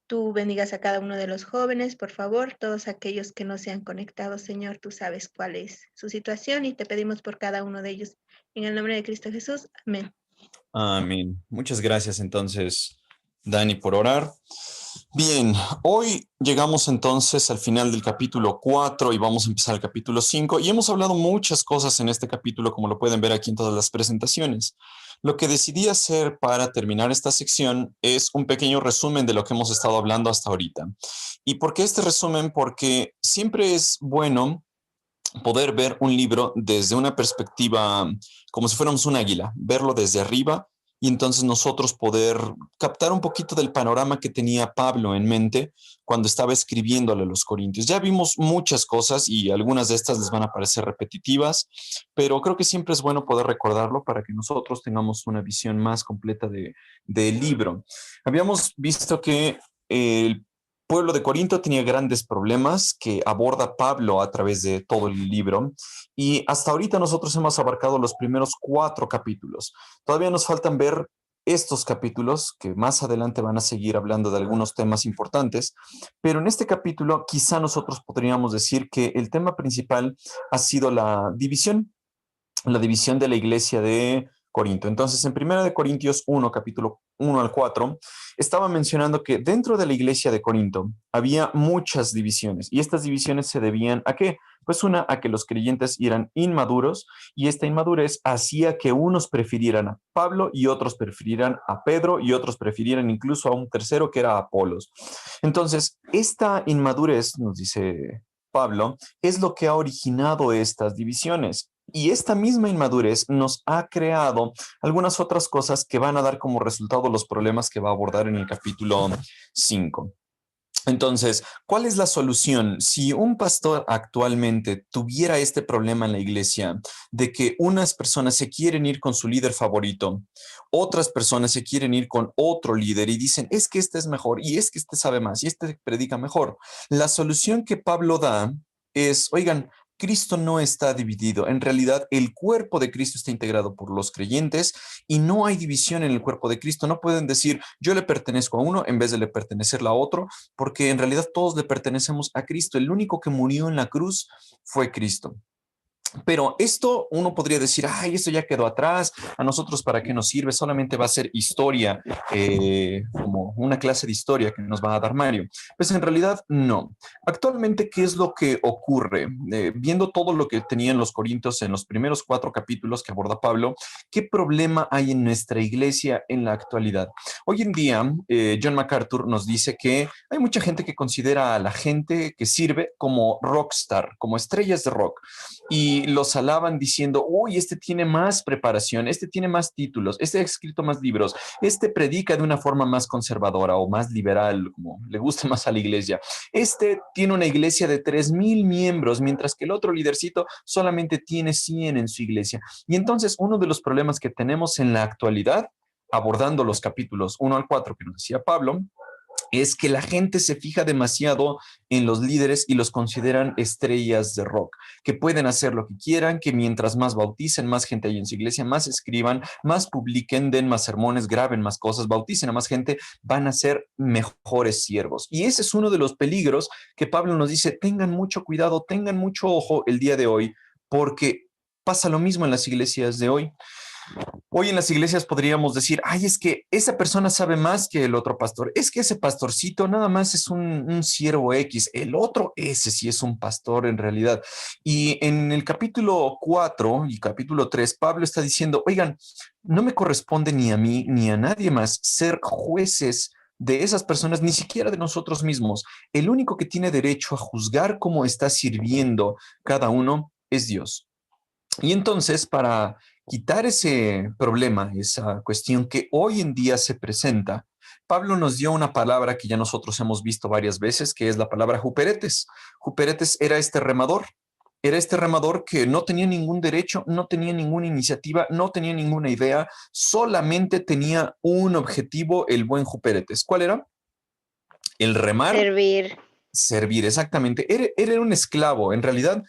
tú bendigas a cada uno de los jóvenes, por favor, todos aquellos que no se han conectado, Señor, tú sabes cuál es su situación y te pedimos por cada uno de ellos. En el nombre de Cristo Jesús, amén. Amén. Muchas gracias entonces, Dani, por orar. Bien, hoy llegamos entonces al final del capítulo 4 y vamos a empezar el capítulo 5 y hemos hablado muchas cosas en este capítulo, como lo pueden ver aquí en todas las presentaciones. Lo que decidí hacer para terminar esta sección es un pequeño resumen de lo que hemos estado hablando hasta ahorita. ¿Y por qué este resumen? Porque siempre es bueno poder ver un libro desde una perspectiva como si fuéramos un águila, verlo desde arriba y entonces nosotros poder captar un poquito del panorama que tenía Pablo en mente cuando estaba escribiéndole a los Corintios. Ya vimos muchas cosas y algunas de estas les van a parecer repetitivas, pero creo que siempre es bueno poder recordarlo para que nosotros tengamos una visión más completa del libro. Habíamos visto que el pueblo de Corinto tenía grandes problemas que aborda Pablo a través de todo el libro y hasta ahorita nosotros hemos abarcado los primeros 4 capítulos. Todavía nos faltan ver estos capítulos que más adelante van a seguir hablando de algunos temas importantes, pero en este capítulo quizá nosotros podríamos decir que el tema principal ha sido la división de la iglesia de Corinto. Entonces, en Primera de Corintios 1, capítulo 1 al 4, estaba mencionando que dentro de la iglesia de Corinto había muchas divisiones y estas divisiones se debían ¿a qué? Pues una, a que los creyentes eran inmaduros y esta inmadurez hacía que unos prefirieran a Pablo y otros prefirieran a Pedro y otros prefirieran incluso a un tercero que era Apolos. Entonces, esta inmadurez, nos dice Pablo, es lo que ha originado estas divisiones. Y esta misma inmadurez nos ha creado algunas otras cosas que van a dar como resultado los problemas que va a abordar en el capítulo 5. Entonces, ¿cuál es la solución? Si un pastor actualmente tuviera este problema en la iglesia de que unas personas se quieren ir con su líder favorito, otras personas se quieren ir con otro líder y dicen, es que este es mejor y es que este sabe más y este predica mejor. La solución que Pablo da es, oigan, Cristo no está dividido. En realidad, el cuerpo de Cristo está integrado por los creyentes y no hay división en el cuerpo de Cristo. No pueden decir, yo le pertenezco a uno en vez de le pertenecerle a otro, porque en realidad todos le pertenecemos a Cristo. El único que murió en la cruz fue Cristo. Pero esto uno podría decir, ay, esto ya quedó atrás, a nosotros para qué nos sirve, solamente va a ser historia, como una clase de historia que nos va a dar Mario. Pues en realidad no. Actualmente, ¿qué es lo que ocurre? Viendo todo lo que tenían los Corintios en los primeros 4 capítulos que aborda Pablo, ¿qué problema hay en nuestra iglesia en la actualidad? Hoy en día, John MacArthur nos dice que hay mucha gente que considera a la gente que sirve como rockstar, como estrellas de rock y los alaban diciendo, uy, este tiene más preparación, este tiene más títulos, este ha escrito más libros, este predica de una forma más conservadora o más liberal, como le gusta más a la iglesia. Este tiene una iglesia de 3,000 miembros, mientras que el otro lidercito solamente tiene 100 en su iglesia. Y entonces uno de los problemas que tenemos en la actualidad, abordando los capítulos 1 al 4 que nos decía Pablo, es que la gente se fija demasiado en los líderes y los consideran estrellas de rock, que pueden hacer lo que quieran, que mientras más bauticen, más gente hay en su iglesia, más escriban, más publiquen, den más sermones, graben más cosas, bauticen a más gente, van a ser mejores siervos. Y ese es uno de los peligros que Pablo nos dice, tengan mucho cuidado, tengan mucho ojo el día de hoy, porque pasa lo mismo en las iglesias de hoy. Hoy en las iglesias podríamos decir, ay, es que esa persona sabe más que el otro pastor, es que ese pastorcito nada más es un siervo X, el otro, ese sí es un pastor en realidad. Y en el capítulo 4 y capítulo 3, Pablo está diciendo, oigan, no me corresponde ni a mí ni a nadie más ser jueces de esas personas, ni siquiera de nosotros mismos. El único que tiene derecho a juzgar cómo está sirviendo cada uno es Dios. Y entonces, para quitar ese problema, esa cuestión que hoy en día se presenta, Pablo nos dio una palabra que ya nosotros hemos visto varias veces, que es la palabra juperetes. Juperetes era este remador que no tenía ningún derecho, no tenía ninguna iniciativa, no tenía ninguna idea, solamente tenía un objetivo, el buen juperetes. ¿Cuál era? El remar. Servir. Servir, exactamente. Era un esclavo. En realidad,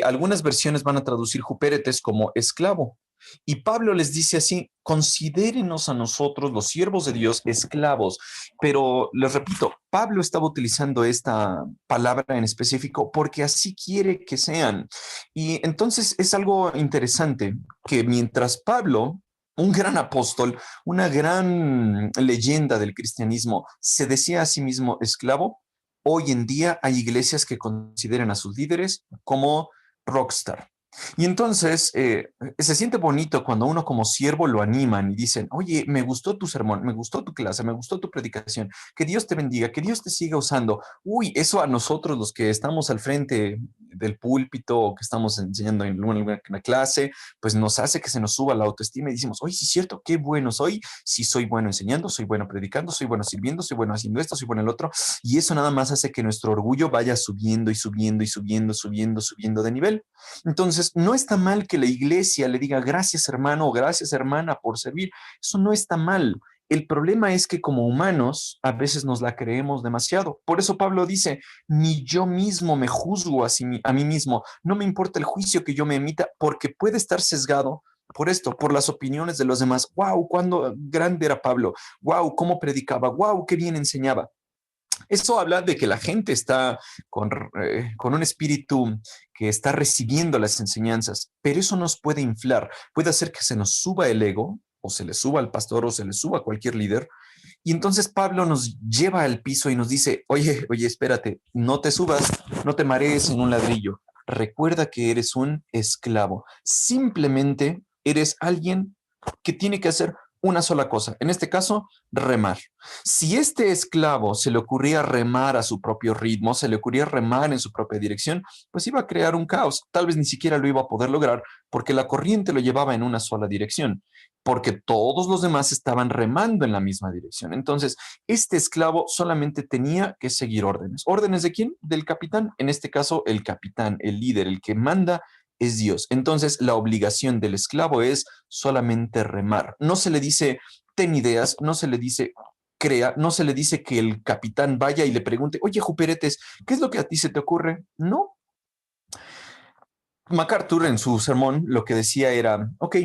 algunas versiones van a traducir jupéretes como esclavo. Y Pablo les dice así, considérenos a nosotros, los siervos de Dios, esclavos. Pero les repito, Pablo estaba utilizando esta palabra en específico porque así quiere que sean. Y entonces es algo interesante que mientras Pablo, un gran apóstol, una gran leyenda del cristianismo, se decía a sí mismo esclavo, hoy en día hay iglesias que consideran a sus líderes como rockstar. Y entonces se siente bonito cuando uno como siervo lo animan y dicen, oye, me gustó tu sermón, me gustó tu clase, me gustó tu predicación, que Dios te bendiga, que Dios te siga usando. Uy, eso a nosotros los que estamos al frente del púlpito o que estamos enseñando en una clase, pues nos hace que se nos suba la autoestima y decimos, oye, sí es cierto, qué bueno soy, sí soy bueno enseñando, soy bueno predicando, soy bueno sirviendo, soy bueno haciendo esto, soy bueno el otro, y eso nada más hace que nuestro orgullo vaya subiendo y subiendo y subiendo, subiendo, subiendo de nivel. Entonces, no está mal que la iglesia le diga gracias hermano o gracias hermana por servir. Eso no está mal. El problema es que como humanos a veces nos la creemos demasiado. Por eso Pablo dice, ni yo mismo me juzgo a mí mismo. No me importa el juicio que yo me emita porque puede estar sesgado por esto, por las opiniones de los demás. Wow, cuándo grande era Pablo. Wow, cómo predicaba. Wow, qué bien enseñaba. Eso habla de que la gente está con un espíritu que está recibiendo las enseñanzas, pero eso nos puede inflar, puede hacer que se nos suba el ego, o se le suba al pastor, o se le suba a cualquier líder, y entonces Pablo nos lleva al piso y nos dice, oye, espérate, no te subas, no te marees en un ladrillo, recuerda que eres un esclavo, simplemente eres alguien que tiene que hacer una sola cosa, en este caso, remar. Si este esclavo se le ocurría remar a su propio ritmo, se le ocurría remar en su propia dirección, pues iba a crear un caos. Tal vez ni siquiera lo iba a poder lograr porque la corriente lo llevaba en una sola dirección, porque todos los demás estaban remando en la misma dirección. Entonces, este esclavo solamente tenía que seguir órdenes. ¿Órdenes de quién? Del capitán. En este caso, el capitán, el líder, el que manda es Dios. Entonces, la obligación del esclavo es solamente remar. No se le dice, ten ideas, no se le dice, crea, no se le dice que el capitán vaya y le pregunte, oye, Juperetes, ¿qué es lo que a ti se te ocurre? No. MacArthur en su sermón lo que decía era, ok,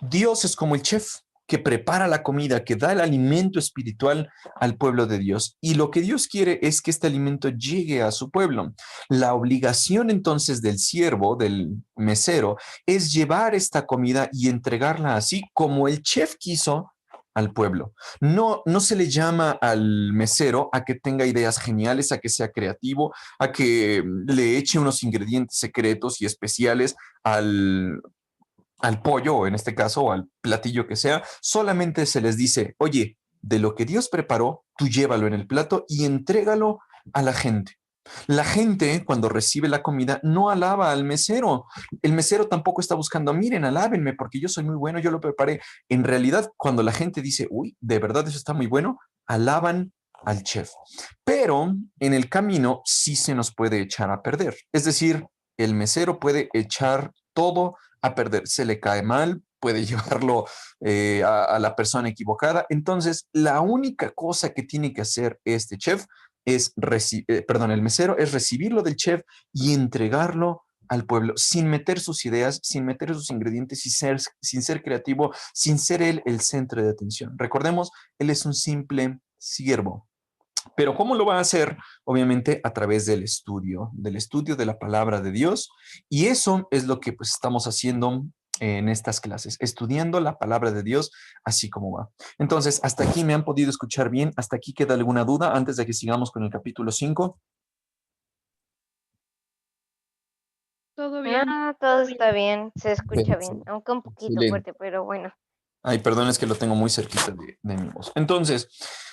Dios es como el chef que prepara la comida, que da el alimento espiritual al pueblo de Dios. Y lo que Dios quiere es que este alimento llegue a su pueblo. La obligación entonces del siervo, del mesero, es llevar esta comida y entregarla así como el chef quiso al pueblo. No se le llama al mesero a que tenga ideas geniales, a que sea creativo, a que le eche unos ingredientes secretos y especiales al pollo, o en este caso, o al platillo que sea. Solamente se les dice, oye, de lo que Dios preparó, tú llévalo en el plato y entrégalo a la gente. La gente, cuando recibe la comida, no alaba al mesero. El mesero tampoco está buscando, miren, alábenme porque yo soy muy bueno, yo lo preparé. En realidad, cuando la gente dice, uy, de verdad eso está muy bueno, alaban al chef. Pero en el camino sí se nos puede echar a perder. Es decir, el mesero puede echar todo a perder. Se le cae mal, puede llevarlo a la persona equivocada. Entonces, la única cosa que tiene que hacer este chef es, el mesero es recibirlo del chef y entregarlo al pueblo sin meter sus ideas, sin meter sus ingredientes, sin ser creativo, sin ser él el centro de atención. Recordemos, él es un simple siervo. Pero ¿cómo lo va a hacer? Obviamente a través del estudio de la palabra de Dios. Y eso es lo que pues estamos haciendo en estas clases, estudiando la palabra de Dios así como va. Entonces, hasta aquí me han podido escuchar bien. ¿Hasta aquí queda alguna duda antes de que sigamos con el capítulo 5? Todo bien, No, todo todo bien. está bien, se escucha bien, Excelente. aunque un poquito Excelente. fuerte, pero bueno. Ay, perdón, es que lo tengo muy cerquita de mi voz. Entonces,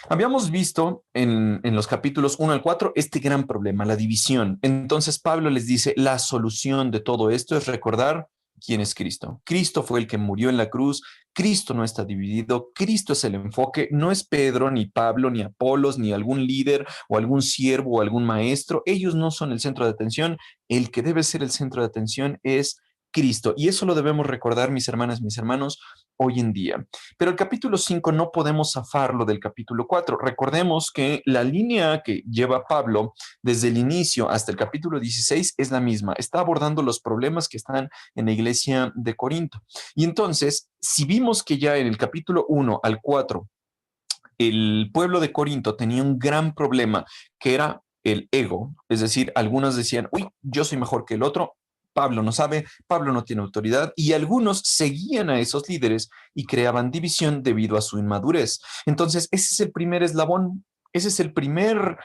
habíamos visto en los capítulos 1 al 4 este gran problema, la división. Entonces, Pablo les dice, la solución de todo esto es recordar quién es Cristo. Cristo fue el que murió en la cruz, Cristo no está dividido, Cristo es el enfoque, no es Pedro, ni Pablo, ni Apolos, ni algún líder o algún siervo o algún maestro. Ellos no son el centro de atención. El que debe ser el centro de atención es Cristo. Y eso lo debemos recordar, mis hermanas, mis hermanos, hoy en día. Pero el capítulo 5 no podemos zafarlo del capítulo 4. Recordemos que la línea que lleva Pablo desde el inicio hasta el capítulo 16 es la misma. Está abordando los problemas que están en la iglesia de Corinto. Y entonces, si vimos que ya en el capítulo 1 al 4 el pueblo de Corinto tenía un gran problema que era el ego, es decir, algunos decían, uy, yo soy mejor que el otro, Pablo no sabe, Pablo no tiene autoridad, y algunos seguían a esos líderes y creaban división debido a su inmadurez. Entonces, ese es el primer eslabón, ese es el primer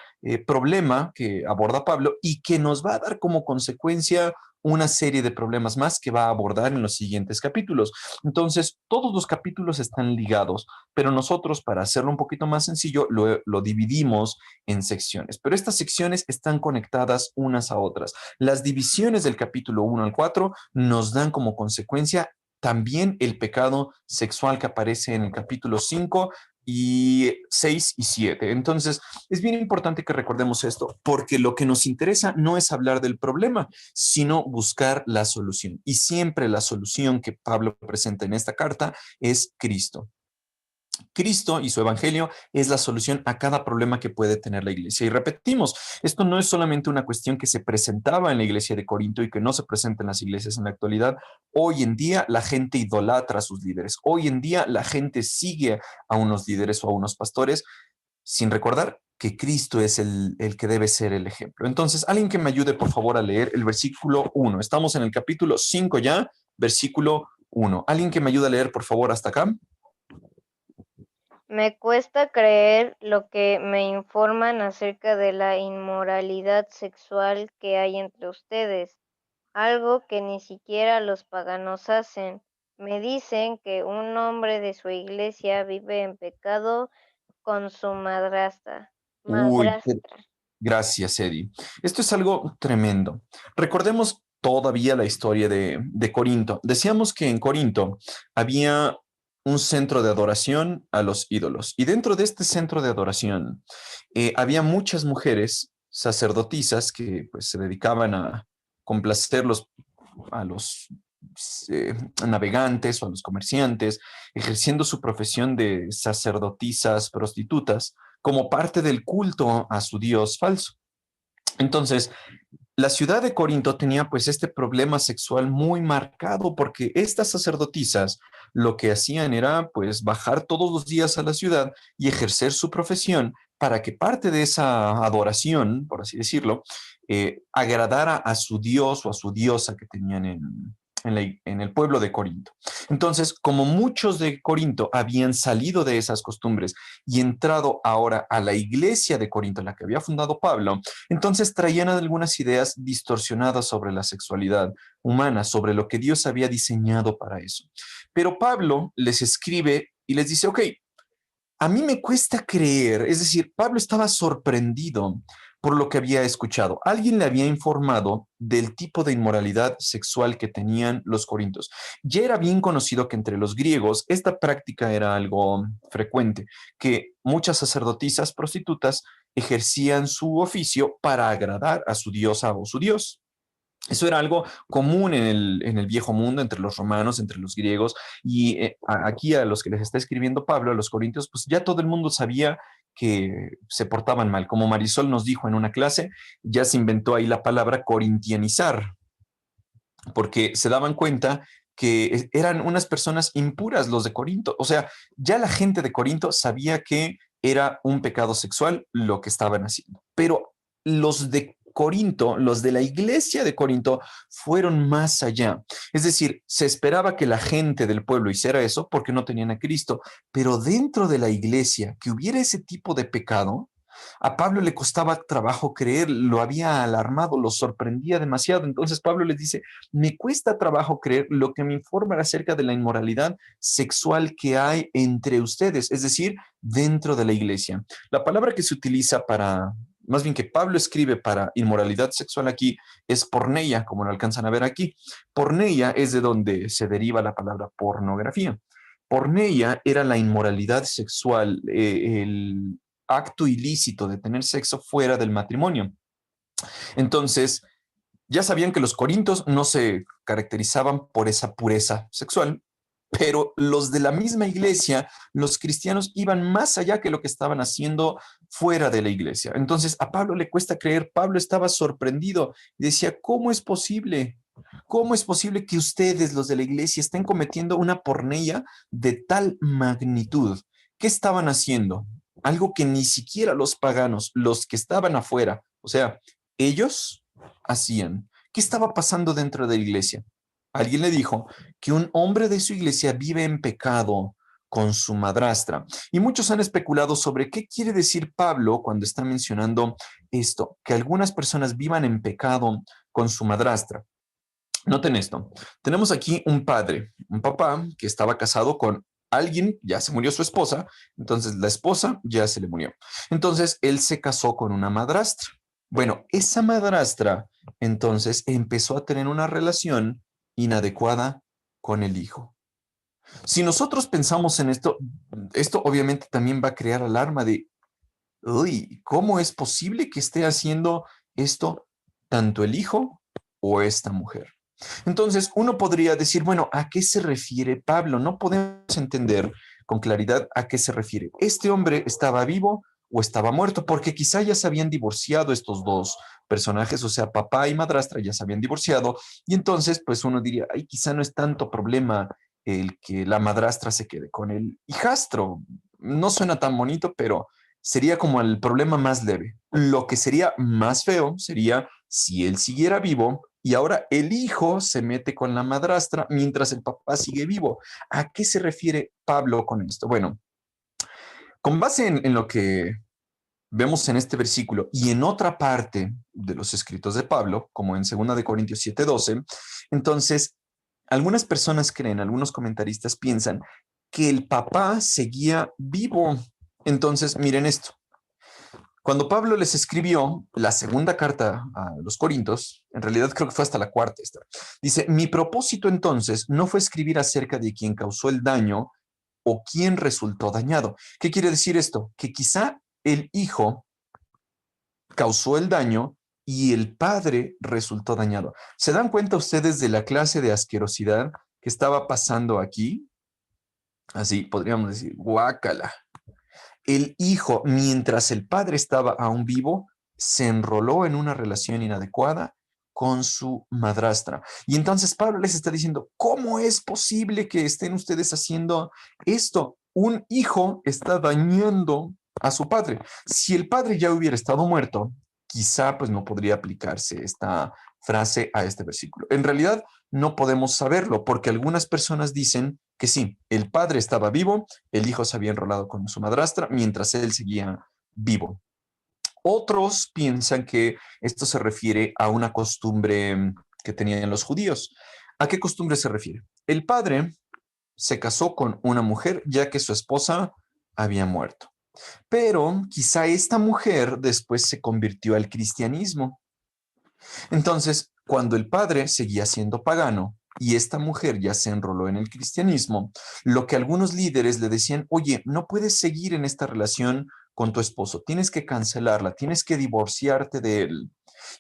problema que aborda Pablo y que nos va a dar como consecuencia una serie de problemas más que va a abordar en los siguientes capítulos. Entonces, todos los capítulos están ligados, pero nosotros, para hacerlo un poquito más sencillo, lo dividimos en secciones. Pero estas secciones están conectadas unas a otras. Las divisiones del capítulo 1 al 4 nos dan como consecuencia también el pecado sexual que aparece en el capítulo 5 y 6 y 7. Entonces, es bien importante que recordemos esto, porque lo que nos interesa no es hablar del problema, sino buscar la solución. Y siempre la solución que Pablo presenta en esta carta es Cristo. Cristo y su evangelio es la solución a cada problema que puede tener la iglesia. Y repetimos, esto no es solamente una cuestión que se presentaba en la iglesia de Corinto y que no se presenta en las iglesias en la actualidad. Hoy en día la gente idolatra a sus líderes. Hoy en día la gente sigue a unos líderes o a unos pastores sin recordar que Cristo es el que debe ser el ejemplo. Entonces, alguien que me ayude, por favor, a leer el versículo 1. Estamos en el capítulo 5 ya, versículo 1. Alguien que me ayude a leer, por favor, hasta acá. Me cuesta creer lo que me informan acerca de la inmoralidad sexual que hay entre ustedes, algo que ni siquiera los paganos hacen. Me dicen que un hombre de su iglesia vive en pecado con su Uy, madrastra. gracias, Eddie. Esto es algo tremendo. Recordemos todavía la historia de Corinto. Decíamos que en Corinto había un centro de adoración a los ídolos. Y dentro de este centro de adoración había muchas mujeres sacerdotisas que pues, se dedicaban a complacer a los navegantes o a los comerciantes, ejerciendo su profesión de sacerdotisas prostitutas como parte del culto a su dios falso. Entonces, la ciudad de Corinto tenía pues este problema sexual muy marcado porque estas sacerdotisas lo que hacían era pues bajar todos los días a la ciudad y ejercer su profesión para que parte de esa adoración, por así decirlo, agradara a su dios o a su diosa que tenían en el pueblo de Corinto. Entonces, como muchos de Corinto habían salido de esas costumbres y entrado ahora a la iglesia de Corinto, la que había fundado Pablo, entonces traían algunas ideas distorsionadas sobre la sexualidad humana, sobre lo que Dios había diseñado para eso. Pero Pablo les escribe y les dice, ok, a mí me cuesta creer, es decir, Pablo estaba sorprendido por lo que había escuchado. Alguien le había informado del tipo de inmoralidad sexual que tenían los corintios. Ya era bien conocido que entre los griegos esta práctica era algo frecuente, que muchas sacerdotisas prostitutas ejercían su oficio para agradar a su diosa o su dios. Eso era algo común en el viejo mundo, entre los romanos, entre los griegos, y aquí a los que les está escribiendo Pablo, a los corintios, pues ya todo el mundo sabía que se portaban mal. Como Marisol nos dijo en una clase, ya se inventó ahí la palabra corintianizar, porque se daban cuenta que eran unas personas impuras los de Corinto. O sea, ya la gente de Corinto sabía que era un pecado sexual lo que estaban haciendo, pero los de Corinto, los de la iglesia de Corinto, fueron más allá. Es decir, se esperaba que la gente del pueblo hiciera eso porque no tenían a Cristo, pero dentro de la iglesia que hubiera ese tipo de pecado, a Pablo le costaba trabajo creer, lo había alarmado, lo sorprendía demasiado. Entonces Pablo les dice, me cuesta trabajo creer lo que me informan acerca de la inmoralidad sexual que hay entre ustedes, es decir, dentro de la iglesia. La palabra que se utiliza para, más bien que Pablo escribe para inmoralidad sexual aquí, es porneia, como lo alcanzan a ver aquí. Porneia es de donde se deriva la palabra pornografía. Porneia era la inmoralidad sexual, el acto ilícito de tener sexo fuera del matrimonio. Entonces, Ya sabían que los corintios no se caracterizaban por esa pureza sexual, pero los de la misma iglesia, los cristianos, iban más allá que lo que estaban haciendo fuera de la iglesia. Entonces a Pablo le cuesta creer, Pablo estaba sorprendido y decía, ¿cómo es posible? ¿Cómo es posible que ustedes, los de la iglesia, estén cometiendo una pornella de tal magnitud? ¿Qué estaban haciendo? Algo que ni siquiera los paganos, los que estaban afuera, o sea, ellos hacían. ¿Qué estaba pasando dentro de la iglesia? Alguien le dijo que un hombre de su iglesia vive en pecado con su madrastra. Y muchos han especulado sobre qué quiere decir Pablo cuando está mencionando esto, que algunas personas vivan en pecado con su madrastra. Noten esto. Tenemos aquí un padre, un papá que estaba casado con alguien, ya se murió su esposa, entonces la esposa ya se le murió. Entonces él se casó con una madrastra. Bueno, esa madrastra entonces empezó a tener una relación inadecuada con el hijo. Si nosotros pensamos en esto, esto obviamente también va a crear alarma de, uy, ¿cómo es posible que esté haciendo esto tanto el hijo o esta mujer? Entonces, uno podría decir, bueno, ¿a qué se refiere Pablo? No podemos entender con claridad a qué se refiere. ¿Este hombre estaba vivo o estaba muerto? Porque quizá ya se habían divorciado estos dos personajes, o sea, papá y madrastra ya se habían divorciado, y entonces, pues uno diría, ay, quizá no es tanto problema el que la madrastra se quede con el hijastro. No suena tan bonito, pero sería como el problema más leve. Lo que sería más feo sería si él siguiera vivo y ahora el hijo se mete con la madrastra mientras el papá sigue vivo. ¿A qué se refiere Pablo con esto? Bueno, con base en lo que vemos en este versículo y en otra parte de los escritos de Pablo, como en 2 de Corintios 7:12, entonces algunas personas creen, algunos comentaristas piensan que el papá seguía vivo. Entonces, miren esto. Cuando Pablo les escribió la segunda carta a los Corintios, en realidad creo que fue hasta la cuarta esta, dice, mi propósito entonces no fue escribir acerca de quien causó el daño o quien resultó dañado. ¿Qué quiere decir esto? Que quizá el hijo causó el daño y el padre resultó dañado. ¿Se dan cuenta ustedes de la clase de asquerosidad que estaba pasando aquí? Así podríamos decir, guácala. El hijo, mientras el padre estaba aún vivo, se enroló en una relación inadecuada con su madrastra. Y entonces Pablo les está diciendo, ¿cómo es posible que estén ustedes haciendo esto? Un hijo está dañando a su padre. Si el padre ya hubiera estado muerto, quizá pues no podría aplicarse esta frase a este versículo. En realidad no podemos saberlo porque algunas personas dicen que sí, el padre estaba vivo, el hijo se había enrolado con su madrastra mientras él seguía vivo. Otros piensan que esto se refiere a una costumbre que tenían los judíos. ¿A qué costumbre se refiere? El padre se casó con una mujer ya que su esposa había muerto. Pero quizá esta mujer después se convirtió al cristianismo. Entonces, cuando el padre seguía siendo pagano y esta mujer ya se enroló en el cristianismo, lo que algunos líderes le decían, oye, no puedes seguir en esta relación con tu esposo, tienes que cancelarla, tienes que divorciarte de él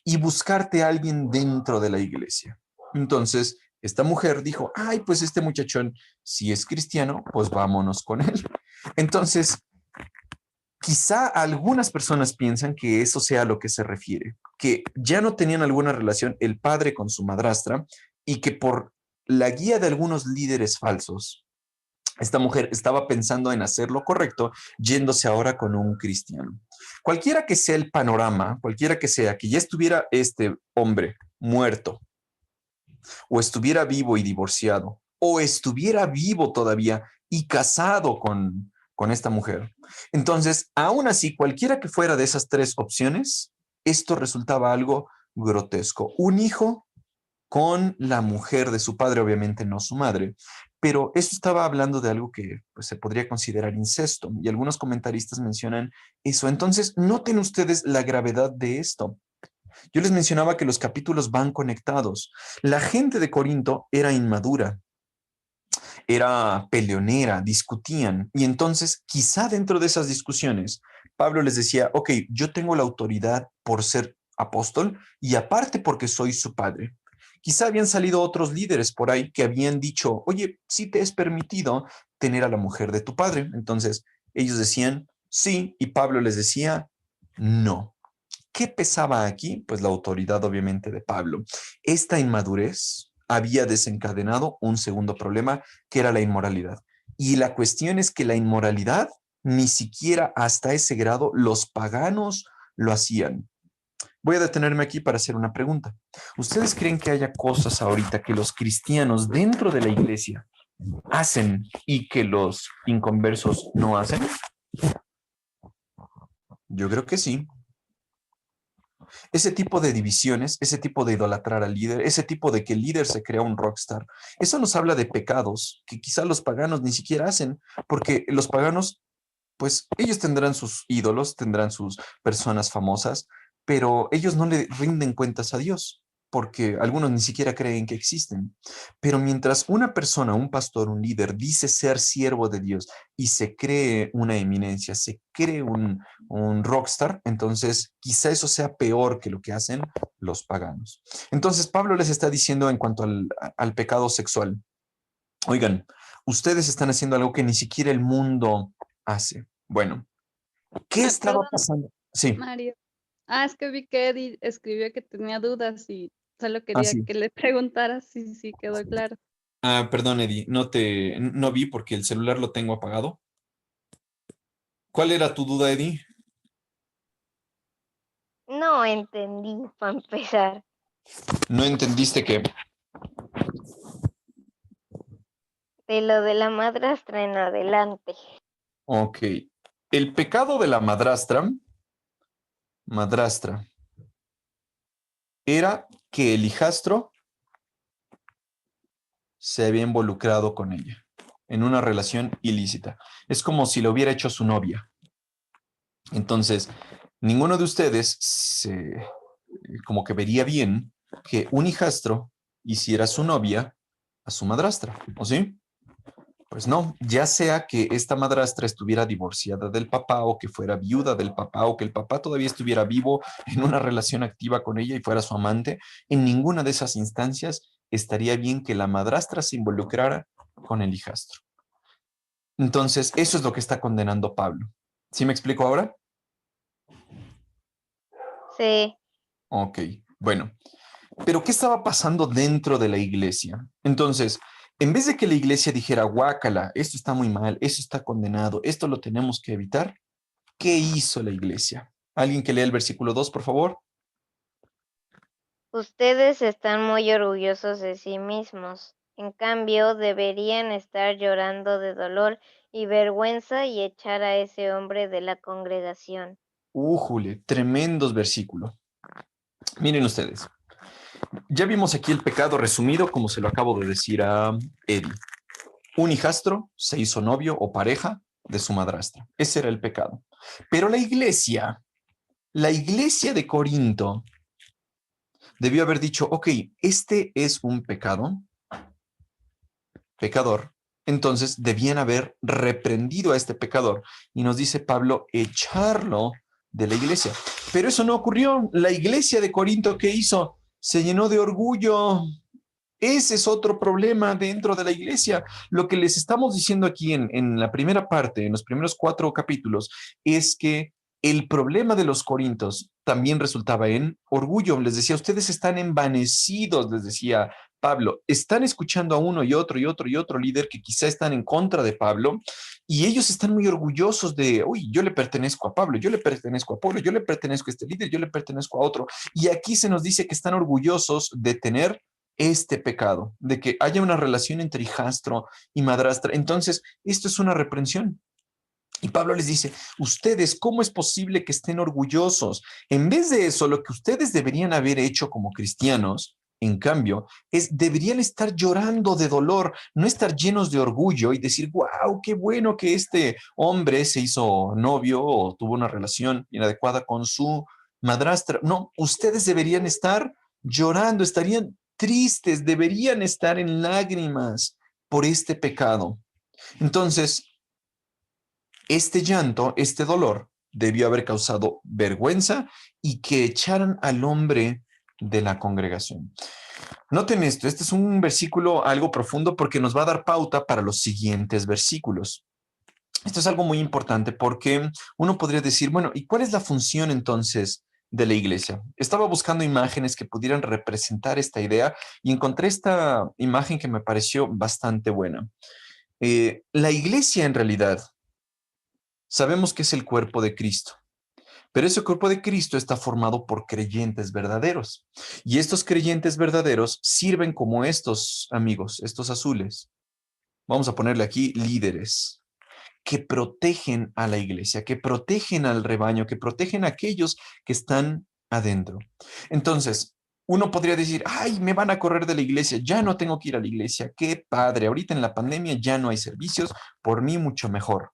y buscarte a alguien dentro de la iglesia. Entonces, esta mujer dijo, ay, pues este muchachón, si es cristiano, pues vámonos con él. Entonces, quizá algunas personas piensan que eso sea a lo que se refiere, que ya no tenían alguna relación el padre con su madrastra y que por la guía de algunos líderes falsos, esta mujer estaba pensando en hacer lo correcto, yéndose ahora con un cristiano. Cualquiera que sea el panorama, cualquiera que sea que ya estuviera este hombre muerto, o estuviera vivo y divorciado, o estuviera vivo todavía y casado con esta mujer. Entonces, aún así, cualquiera que fuera de esas tres opciones, esto resultaba algo grotesco. Un hijo con la mujer de su padre, obviamente no su madre, pero esto estaba hablando de algo que pues, se podría considerar incesto, y algunos comentaristas mencionan eso. Entonces, noten ustedes la gravedad de esto. Yo les mencionaba que los capítulos van conectados. La gente de Corinto era inmadura, era peleonera, discutían. Y entonces, quizá dentro de esas discusiones, Pablo les decía, ok, yo tengo la autoridad por ser apóstol y aparte porque soy su padre. Quizá habían salido otros líderes por ahí que habían dicho, oye, sí te es permitido tener a la mujer de tu padre. Entonces ellos decían sí y Pablo les decía no. ¿Qué pesaba aquí? Pues la autoridad obviamente de Pablo. Esta inmadurez había desencadenado un segundo problema que era la inmoralidad. Y la cuestión es que la inmoralidad ni siquiera hasta ese grado los paganos lo hacían. Voy a detenerme aquí para hacer una pregunta. ¿Ustedes creen que haya cosas ahorita que los cristianos dentro de la iglesia hacen y que los inconversos no hacen? Yo creo que sí. Ese tipo de divisiones, ese tipo de idolatrar al líder, ese tipo de que el líder se crea un rockstar, eso nos habla de pecados que quizá los paganos ni siquiera hacen, porque los paganos, pues ellos tendrán sus ídolos, tendrán sus personas famosas, pero ellos no le rinden cuentas a Dios, porque algunos ni siquiera creen que existen. Pero mientras una persona, un pastor, un líder, dice ser siervo de Dios y se cree una eminencia, se cree un rockstar, entonces quizá eso sea peor que lo que hacen los paganos. Entonces Pablo les está diciendo en cuanto al pecado sexual, oigan, ustedes están haciendo algo que ni siquiera el mundo hace. Bueno, ¿qué estaba Perdón, pasando? Sí, Mario. Es que vi que Eddie escribió que tenía dudas y solo quería sí. que le preguntara si sí quedó claro. Perdón, Eddie, no vi porque el celular lo tengo apagado. ¿Cuál era tu duda, Eddie? No entendí, para empezar. No entendiste que, De lo de la madrastra en adelante. ok, el pecado de la madrastra, era que el hijastro se había involucrado con ella en una relación ilícita. Es como si lo hubiera hecho su novia. Entonces, ninguno de ustedes como que vería bien que un hijastro hiciera su novia a su madrastra, ¿o sí? Pues no, ya sea que esta madrastra estuviera divorciada del papá o que fuera viuda del papá o que el papá todavía estuviera vivo en una relación activa con ella y fuera su amante, en ninguna de esas instancias estaría bien que la madrastra se involucrara con el hijastro. Entonces, eso es lo que está condenando Pablo. ¿Sí me explico ahora? Sí, Ok, bueno. Pero ¿qué estaba pasando dentro de la iglesia? Entonces, en vez de que la iglesia dijera, guácala, esto está muy mal, esto está condenado, esto lo tenemos que evitar, ¿qué hizo la iglesia? ¿Alguien que lea el versículo 2, por favor? ustedes están muy orgullosos de sí mismos. En cambio, deberían estar llorando de dolor y vergüenza y echar a ese hombre de la congregación. Újule, tremendos versículos. Miren ustedes, ya vimos aquí el pecado resumido, como se lo acabo de decir a Eddie. Un hijastro se hizo novio o pareja de su madrastra. Ese era el pecado. Pero la iglesia de Corinto, debió haber dicho, ok, este es un pecador, entonces debían haber reprendido a este pecador. Y nos dice Pablo, echarlo de la iglesia. Pero eso no ocurrió. La iglesia de Corinto, ¿qué hizo? Se llenó de orgullo. Ese es otro problema dentro de la iglesia. Lo que les estamos diciendo aquí en la primera parte, en los primeros 4 capítulos, es que el problema de los corintios también resultaba en orgullo. Les decía, ustedes están envanecidos, les decía Pablo, están escuchando a uno y otro y otro y otro líder que quizá están en contra de Pablo y ellos están muy orgullosos de, uy, yo le pertenezco a Pablo, yo le pertenezco a Pablo, yo le pertenezco a este líder, yo le pertenezco a otro. Y aquí se nos dice que están orgullosos de tener este pecado, de que haya una relación entre hijastro y madrastra. Entonces, esto es una reprensión. Y Pablo les dice, ustedes, ¿cómo es posible que estén orgullosos? En vez de eso, lo que ustedes deberían haber hecho como cristianos, en cambio, deberían estar llorando de dolor, no estar llenos de orgullo y decir, wow, qué bueno que este hombre se hizo novio o tuvo una relación inadecuada con su madrastra. No, ustedes deberían estar llorando, estarían tristes, deberían estar en lágrimas por este pecado. Entonces, este llanto, este dolor, debió haber causado vergüenza y que echaran al hombre de la congregación. Noten esto, este es un versículo algo profundo porque nos va a dar pauta para los siguientes versículos. Esto es algo muy importante porque uno podría decir, bueno, ¿y cuál es la función entonces de la iglesia? Estaba buscando imágenes que pudieran representar esta idea y encontré esta imagen que me pareció bastante buena. La iglesia en realidad sabemos que es el cuerpo de Cristo. Pero ese cuerpo de Cristo está formado por creyentes verdaderos. Y estos creyentes verdaderos sirven como estos amigos, estos azules. Vamos a ponerle aquí líderes que protegen a la iglesia, que protegen al rebaño, que protegen a aquellos que están adentro. Entonces, uno podría decir, ay, me van a correr de la iglesia, ya no tengo que ir a la iglesia, qué padre, ahorita en la pandemia ya no hay servicios, por mí mucho mejor.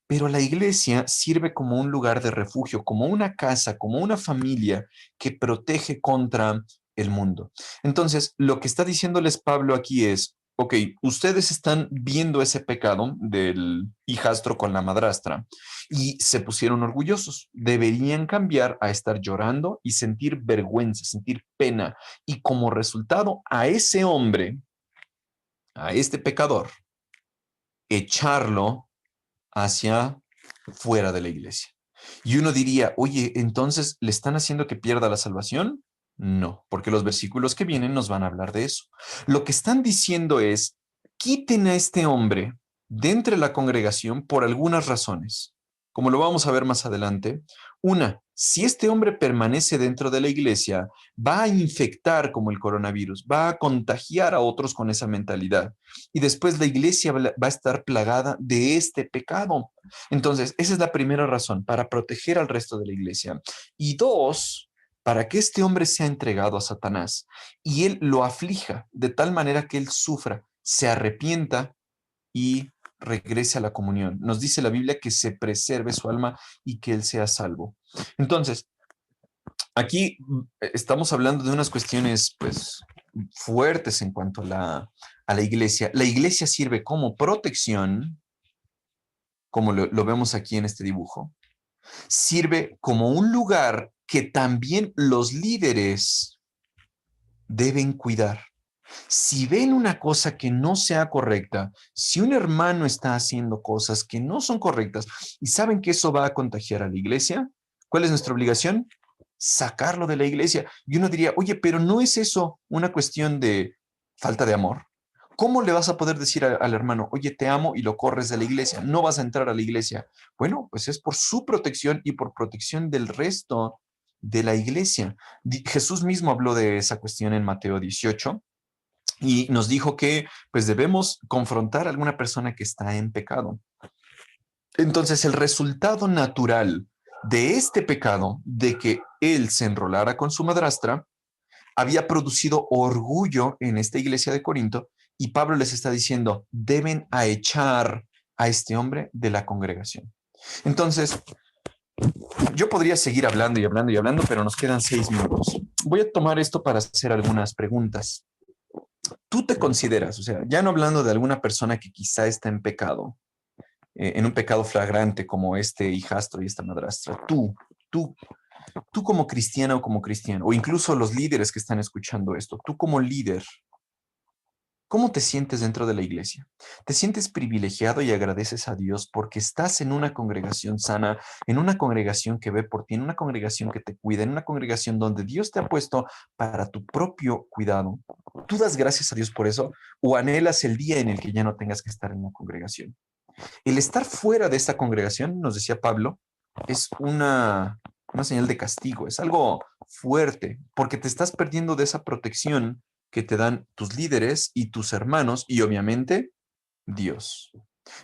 Pero la iglesia sirve como un lugar de refugio, como una casa, como una familia que protege contra el mundo. Entonces, lo que está diciéndoles Pablo aquí es, ok, ustedes están viendo ese pecado del hijastro con la madrastra y se pusieron orgullosos. Deberían cambiar a estar llorando y sentir vergüenza, sentir pena. Y como resultado, a ese hombre, a este pecador, echarlo hacia fuera de la iglesia. Y uno diría, oye, entonces, ¿le están haciendo que pierda la salvación? No, porque los versículos que vienen nos van a hablar de eso. Lo que están diciendo es, quiten a este hombre de entre la congregación por algunas razones. Como lo vamos a ver más adelante, una, si este hombre permanece dentro de la iglesia, va a infectar como el coronavirus, va a contagiar a otros con esa mentalidad. Y después la iglesia va a estar plagada de este pecado. Entonces, esa es la primera razón, para proteger al resto de la iglesia. Y dos, para que este hombre sea entregado a Satanás y él lo aflija de tal manera que él sufra, se arrepienta y regrese a la comunión. Nos dice la Biblia que se preserve su alma y que él sea salvo. Entonces, aquí estamos hablando de unas cuestiones, pues, fuertes en cuanto a la iglesia. La iglesia sirve como protección, como lo vemos aquí en este dibujo. Sirve como un lugar que también los líderes deben cuidar. Si ven una cosa que no sea correcta, si un hermano está haciendo cosas que no son correctas y saben que eso va a contagiar a la iglesia, ¿cuál es nuestra obligación? Sacarlo de la iglesia. Y uno diría, oye, pero ¿no es eso una cuestión de falta de amor? ¿Cómo le vas a poder decir al hermano, oye, te amo y lo corres de la iglesia? No vas a entrar a la iglesia. Bueno, pues es por su protección y por protección del resto de la iglesia. Jesús mismo habló de esa cuestión en Mateo 18 y nos dijo que pues debemos confrontar a alguna persona que está en pecado. Entonces, el resultado natural de este pecado, de que él se enrolara con su madrastra, había producido orgullo en esta iglesia de Corinto y Pablo les está diciendo, deben a echar a este hombre de la congregación. Entonces, yo podría seguir hablando y hablando y hablando, pero nos quedan 6 minutos. Voy a tomar esto para hacer algunas preguntas. ¿Tú te consideras, o sea, ya no hablando de alguna persona que quizá está en pecado, en un pecado flagrante como este hijastro y esta madrastra, tú, tú como cristiana o como cristiano, o incluso los líderes que están escuchando esto, tú como líder, ¿cómo te sientes dentro de la iglesia? ¿Te sientes privilegiado y agradeces a Dios porque estás en una congregación sana, en una congregación que ve por ti, en una congregación que te cuida, en una congregación donde Dios te ha puesto para tu propio cuidado? ¿Tú das gracias a Dios por eso o anhelas el día en el que ya no tengas que estar en una congregación? El estar fuera de esta congregación, nos decía Pablo, es una señal de castigo, es algo fuerte, porque te estás perdiendo de esa protección que te dan tus líderes y tus hermanos y obviamente Dios.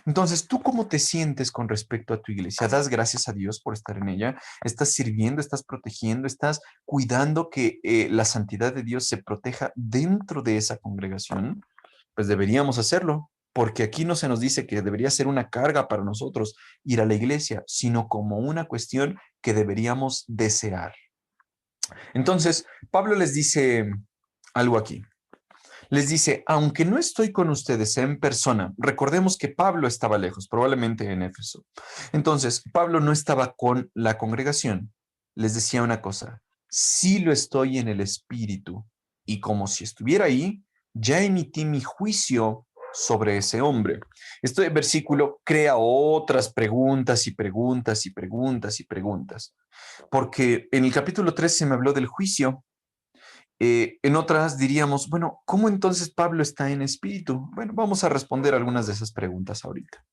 Entonces, ¿tú cómo te sientes con respecto a tu iglesia? ¿Das gracias a Dios por estar en ella? ¿Estás sirviendo, estás protegiendo, estás cuidando que la santidad de Dios se proteja dentro de esa congregación? Pues deberíamos hacerlo, porque aquí no se nos dice que debería ser una carga para nosotros ir a la iglesia, sino como una cuestión que deberíamos desear. Entonces, Pablo les dice algo aquí. Les dice, aunque no estoy con ustedes en persona, recordemos que Pablo estaba lejos, probablemente en Éfeso. Entonces, Pablo no estaba con la congregación. Les decía una cosa, sí lo estoy en el espíritu, y como si estuviera ahí, ya emití mi juicio sobre ese hombre. Este versículo crea otras preguntas y preguntas y preguntas y preguntas, porque en el capítulo 3 se me habló del juicio. En otras diríamos, bueno, ¿cómo entonces Pablo está en espíritu? Bueno, vamos a responder algunas de esas preguntas ahorita.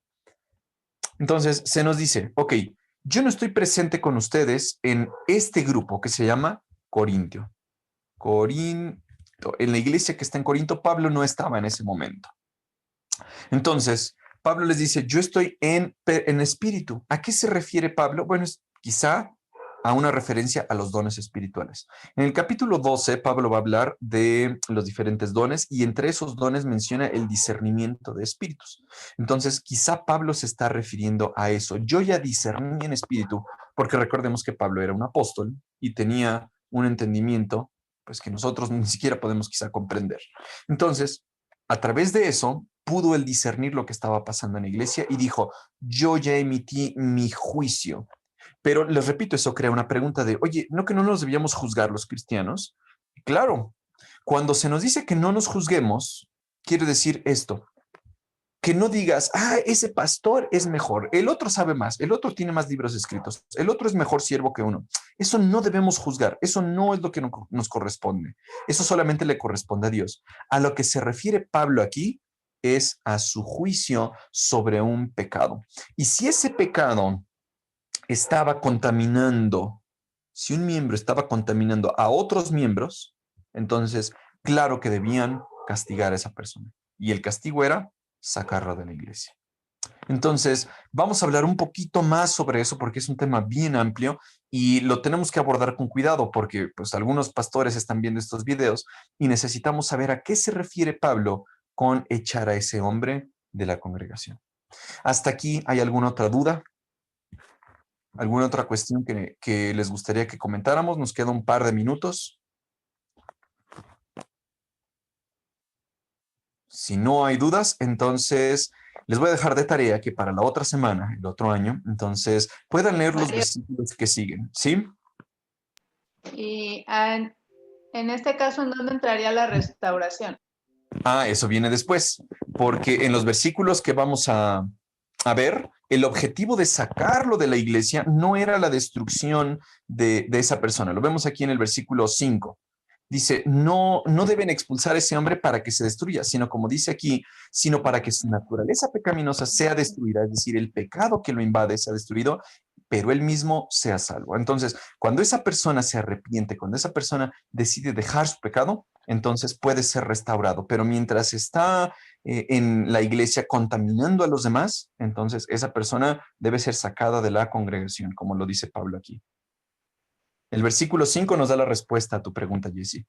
Entonces, se nos dice, ok, yo no estoy presente con ustedes en este grupo que se llama Corintio. Corinto, en la iglesia que está en Corinto, Pablo no estaba en ese momento. Entonces, Pablo les dice, yo estoy en espíritu. ¿A qué se refiere Pablo? Bueno, es quizá a una referencia a los dones espirituales. En el capítulo 12, Pablo va a hablar de los diferentes dones y entre esos dones menciona el discernimiento de espíritus. Entonces, quizá Pablo se está refiriendo a eso. Yo ya discerní en espíritu, porque recordemos que Pablo era un apóstol y tenía un entendimiento, pues que nosotros ni siquiera podemos quizá comprender. Entonces, a través de eso, pudo él discernir lo que estaba pasando en la iglesia y dijo, yo ya emití mi juicio. Pero les repito, eso crea una pregunta de, oye, ¿no que no nos debíamos juzgar los cristianos? Claro, cuando se nos dice que no nos juzguemos, quiere decir esto, que no digas, ese pastor es mejor, el otro sabe más, el otro tiene más libros escritos, el otro es mejor siervo que uno. Eso no debemos juzgar, eso no es lo que nos corresponde, eso solamente le corresponde a Dios. A lo que se refiere Pablo aquí es a su juicio sobre un pecado. Y si ese pecado estaba contaminando, si un miembro estaba contaminando a otros miembros, entonces, claro que debían castigar a esa persona. Y el castigo era sacarlo de la iglesia. Entonces, vamos a hablar un poquito más sobre eso porque es un tema bien amplio y lo tenemos que abordar con cuidado porque pues algunos pastores están viendo estos videos y necesitamos saber a qué se refiere Pablo con echar a ese hombre de la congregación. ¿Hasta aquí hay alguna otra duda? ¿Alguna otra cuestión que les gustaría que comentáramos? Nos queda un par de minutos. Si no hay dudas, entonces les voy a dejar de tarea que para la otra semana, el otro año, entonces puedan leer los versículos que siguen, ¿sí? Y en este caso, ¿en dónde entraría la restauración? Eso viene después, porque en los versículos que vamos a ver, el objetivo de sacarlo de la iglesia no era la destrucción de esa persona. Lo vemos aquí en el versículo 5. Dice, no deben expulsar a ese hombre para que se destruya, sino como dice aquí, sino para que su naturaleza pecaminosa sea destruida, es decir, el pecado que lo invade sea destruido, pero él mismo sea salvo. Entonces, cuando esa persona se arrepiente, cuando esa persona decide dejar su pecado, entonces puede ser restaurado. Pero mientras está en la iglesia contaminando a los demás, entonces esa persona debe ser sacada de la congregación, como lo dice Pablo aquí. El versículo 5 nos da la respuesta a tu pregunta, Jessie.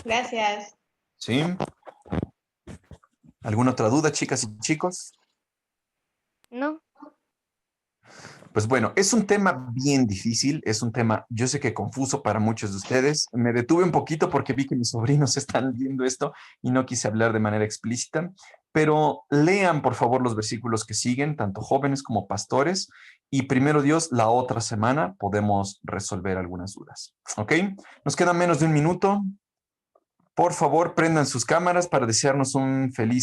Gracias. ¿Sí? ¿Alguna otra duda, chicas y chicos? No. Pues bueno, es un tema bien difícil, es un tema, yo sé que confuso para muchos de ustedes. Me detuve un poquito porque vi que mis sobrinos están viendo esto y no quise hablar de manera explícita, pero lean por favor los versículos que siguen, tanto jóvenes como pastores, y primero Dios, la otra semana podemos resolver algunas dudas. ¿Ok? Nos queda menos de un minuto. Por favor, prendan sus cámaras para desearnos un feliz